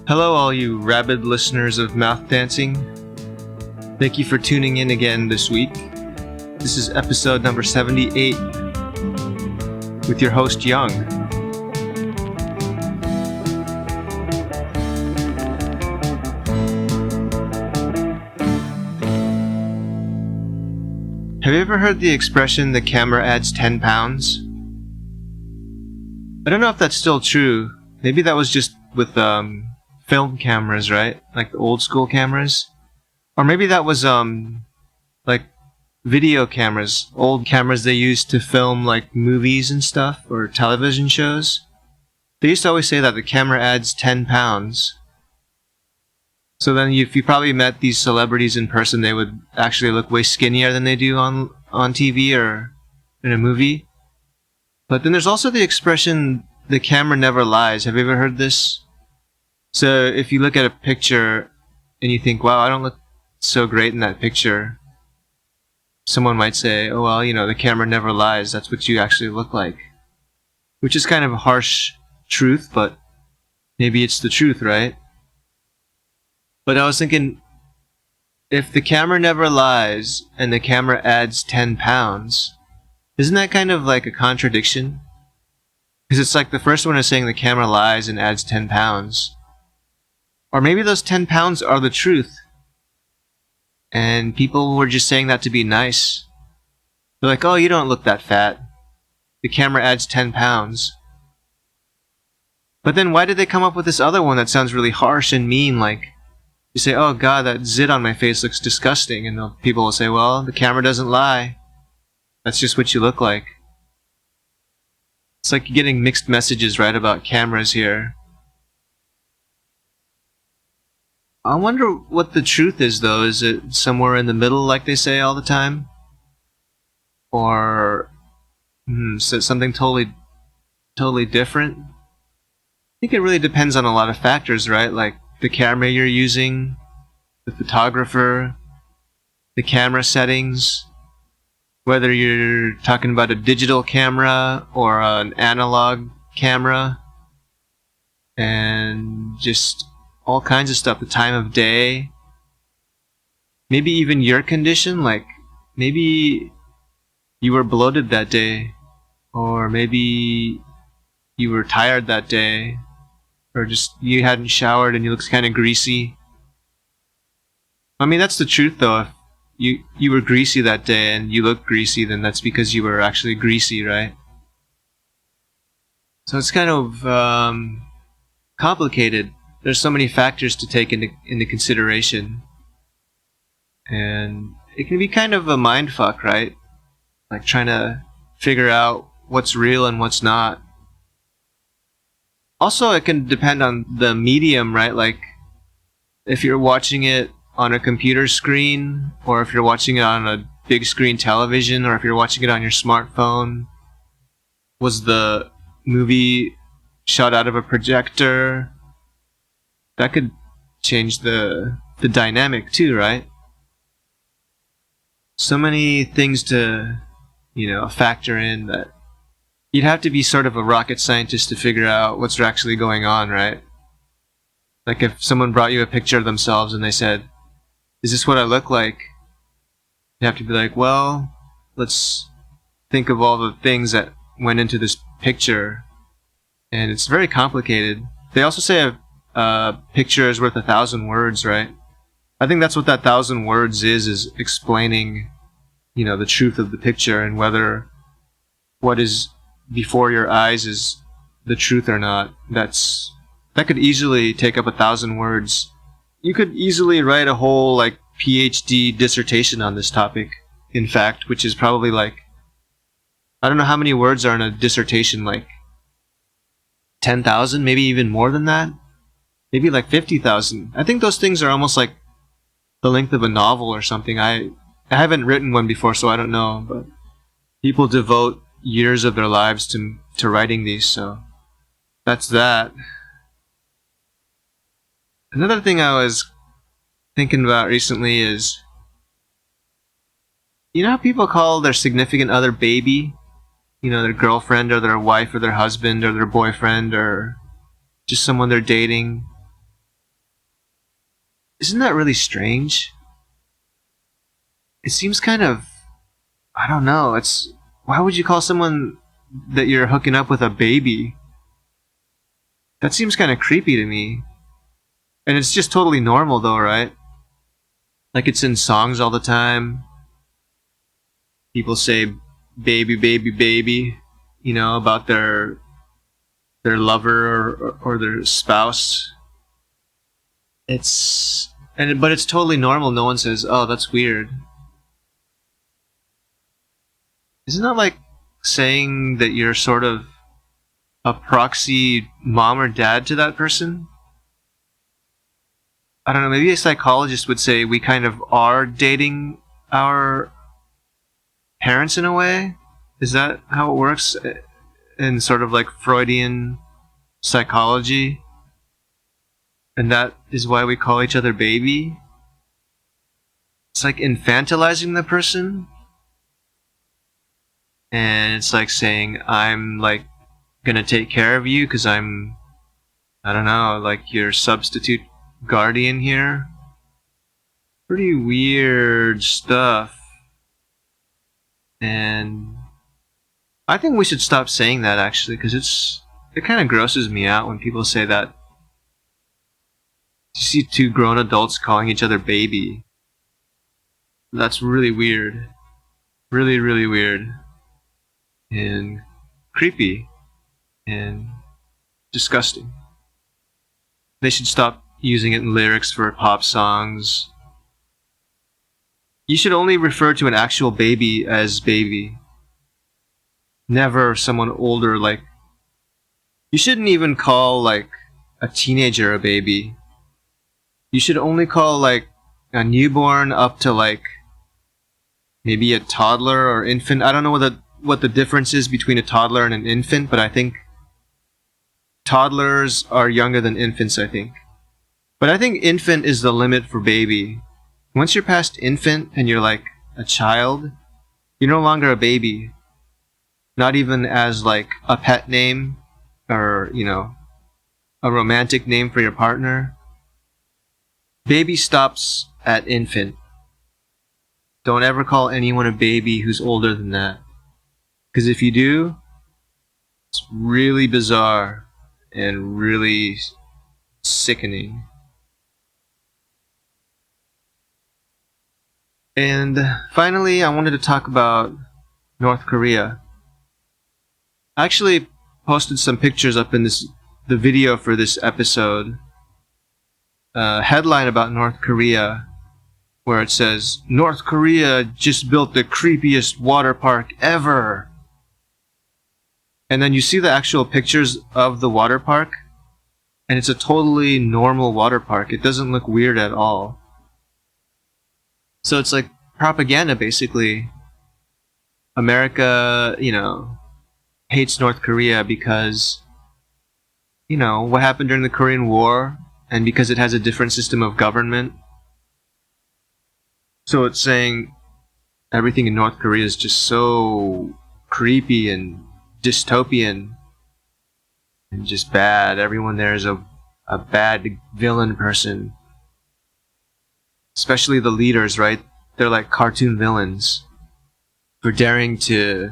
Hello, all you rabid listeners of Mouth Dancing. Thank you for tuning in again this week. This is episode number 78 with your host, Young. Have you ever heard the expression, the camera adds 10 pounds? I don't know if that's still true. Maybe that was just with film cameras, right? Like the old school cameras? Or maybe that was like video cameras, old cameras they used to film like movies and stuff, or television shows. They used to always say that the camera adds 10 pounds. So then if you probably met these celebrities in person, they would actually look way skinnier than they do on TV or in a movie. But then there's also the expression, the camera never lies. Have you ever heard this? So if you look at a picture and you think, wow, I don't look so great in that picture, someone might say, oh, well, the camera never lies. That's what you actually look like. Which is kind of a harsh truth, but maybe it's the truth, right? But I was thinking, if the camera never lies and the camera adds 10 pounds, isn't that kind of like a contradiction? Because it's like the first one is saying the camera lies and adds 10 pounds. Or maybe those 10 pounds are the truth. And people were just saying that to be nice. They're like, oh, you don't look that fat. The camera adds 10 pounds. But then why did they come up with this other one that sounds really harsh and mean? Like, you say, oh god, that zit on my face looks disgusting. And people will say, well, the camera doesn't lie. That's just what you look like. It's like you're getting mixed messages, right, about cameras here. I wonder what the truth is, though. Is it somewhere in the middle, like they say all the time? Or is it something totally different? I think it really depends on a lot of factors, right? Like the camera you're using, the photographer, the camera settings, whether you're talking about a digital camera or an analog camera, and just all kinds of stuff, the time of day, maybe even your condition, like maybe you were bloated that day, or maybe you were tired that day, or just you hadn't showered and you looked kind of greasy. I mean, that's the truth though. If you were greasy that day and you look greasy, then that's because you were actually greasy, right? So it's kind of complicated. There's so many factors to take into consideration. And it can be kind of a mindfuck, right? Like trying to figure out what's real and what's not. Also, it can depend on the medium, right? Like if you're watching it on a computer screen, or if you're watching it on a big screen television, or if you're watching it on your smartphone. Was the movie shot out of a projector? That could change the dynamic too, right? So many things to, factor in that you'd have to be sort of a rocket scientist to figure out what's actually going on, right? Like if someone brought you a picture of themselves and they said, is this what I look like? You have to be like, well, let's think of all the things that went into this picture. And it's very complicated. They also say a picture is worth 1,000 words, right? I think that's what that 1,000 words is explaining, the truth of the picture and whether what is before your eyes is the truth or not. That could easily take up 1,000 words. You could easily write a whole PhD dissertation on this topic, in fact, which is probably I don't know how many words are in a dissertation, 10,000, maybe even more than that? Maybe 50,000. I think those things are almost like the length of a novel or something. I haven't written one before, so I don't know, but people devote years of their lives to writing these, so that's that. Another thing I was thinking about recently is, how people call their significant other baby? Their girlfriend or their wife or their husband or their boyfriend or just someone they're dating. Isn't that really strange? It seems kind of, I don't know, it's, why would you call someone that you're hooking up with a baby? That seems kind of creepy to me. And it's just totally normal though, right? Like it's in songs all the time. People say baby, baby, baby, you know, about their lover or their spouse. But it's totally normal. No one says, "Oh, that's weird." Isn't that like saying that you're sort of a proxy mom or dad to that person? I don't know, maybe a psychologist would say we kind of are dating our parents in a way? Is that how it works in sort of like Freudian psychology? And that is why we call each other baby? It's like infantilizing the person. And it's like saying, I'm like gonna take care of you because I don't know, like your substitute guardian here. Pretty weird stuff. And I think we should stop saying that actually, because it kind of grosses me out when people say that. You see two grown adults calling each other baby. That's really weird. Really, really weird. And creepy. And disgusting. They should stop using it in lyrics for pop songs. You should only refer to an actual baby as baby. Never someone older, like... You shouldn't even call, like, a teenager a baby. You should only call, like, a newborn up to, like, maybe a toddler or infant. I don't know what the difference is between a toddler and an infant, but I think toddlers are younger than infants, I think. But I think infant is the limit for baby. Once you're past infant and you're like a child, you're no longer a baby. Not even as like a pet name or, you know, a romantic name for your partner. Baby stops at infant. Don't ever call anyone a baby who's older than that. Because if you do, it's really bizarre and really sickening. And finally, I wanted to talk about North Korea. I actually posted some pictures up in the video for this episode. Headline about North Korea, where it says, North Korea just built the creepiest water park ever. And then you see the actual pictures of the water park, and it's a totally normal water park. It doesn't look weird at all. So it's like propaganda, basically. America, you know, hates North Korea because, you know, what happened during the Korean War, and because it has a different system of government. So it's saying everything in North Korea is just so creepy and dystopian and just bad. Everyone there is a bad villain person. Especially the leaders, right? They're like cartoon villains for daring to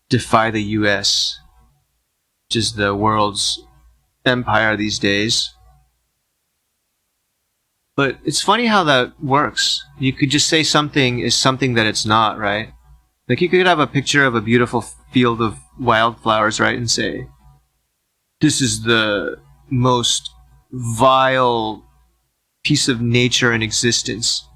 defy the US, which is the world's empire these days. But it's funny how that works. You could just say something is something that it's not, right? Like you could have a picture of a beautiful field of wildflowers, right? And say, this is the most vile piece of nature in existence.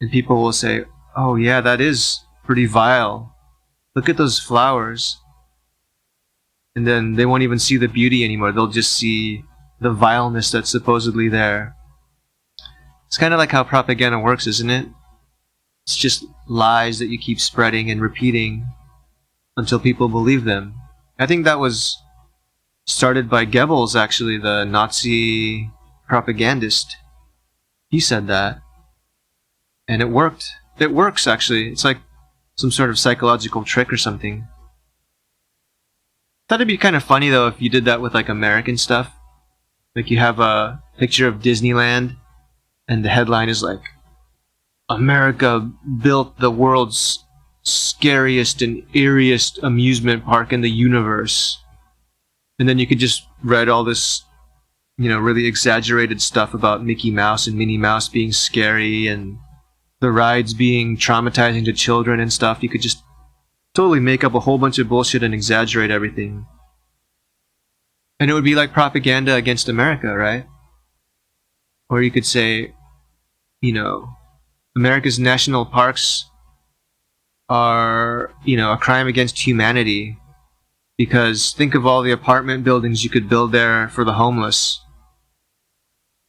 And people will say, oh yeah, that is pretty vile. Look at those flowers. And then they won't even see the beauty anymore. They'll just see the vileness that's supposedly there. It's kind of like how propaganda works, isn't it? It's just lies that you keep spreading and repeating until people believe them. I think that was started by Goebbels, actually, the Nazi propagandist. He said that. And it worked. It works, actually. It's like some sort of psychological trick or something. Thought it'd be kind of funny, though, if you did that with, like, American stuff. Like, you have a picture of Disneyland, and the headline is like, America built the world's scariest and eeriest amusement park in the universe. And then you could just write all this, really exaggerated stuff about Mickey Mouse and Minnie Mouse being scary and the rides being traumatizing to children and stuff. You could just totally make up a whole bunch of bullshit and exaggerate everything. And it would be like propaganda against America, right? Or you could say, America's national parks are, a crime against humanity. Because think of all the apartment buildings you could build there for the homeless.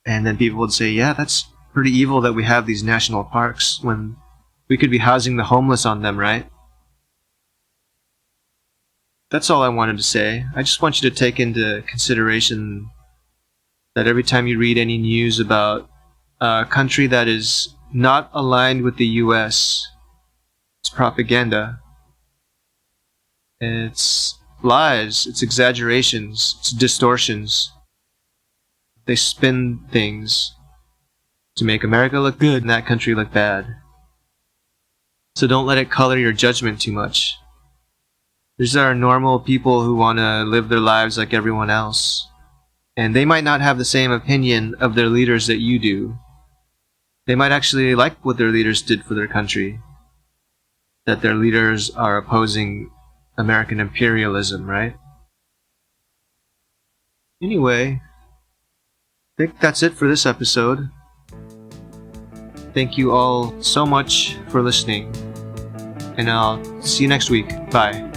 And then people would say, yeah, that's pretty evil that we have these national parks when we could be housing the homeless on them, right? That's all I wanted to say. I just want you to take into consideration that every time you read any news about a country that is not aligned with the US, it's propaganda. It's lies, it's exaggerations, it's distortions. They spin things to make America look good and that country look bad. So don't let it color your judgment too much. These are normal people who want to live their lives like everyone else. And they might not have the same opinion of their leaders that you do. They might actually like what their leaders did for their country. That their leaders are opposing American imperialism, right? Anyway, I think that's it for this episode. Thank you all so much for listening. And I'll see you next week. Bye.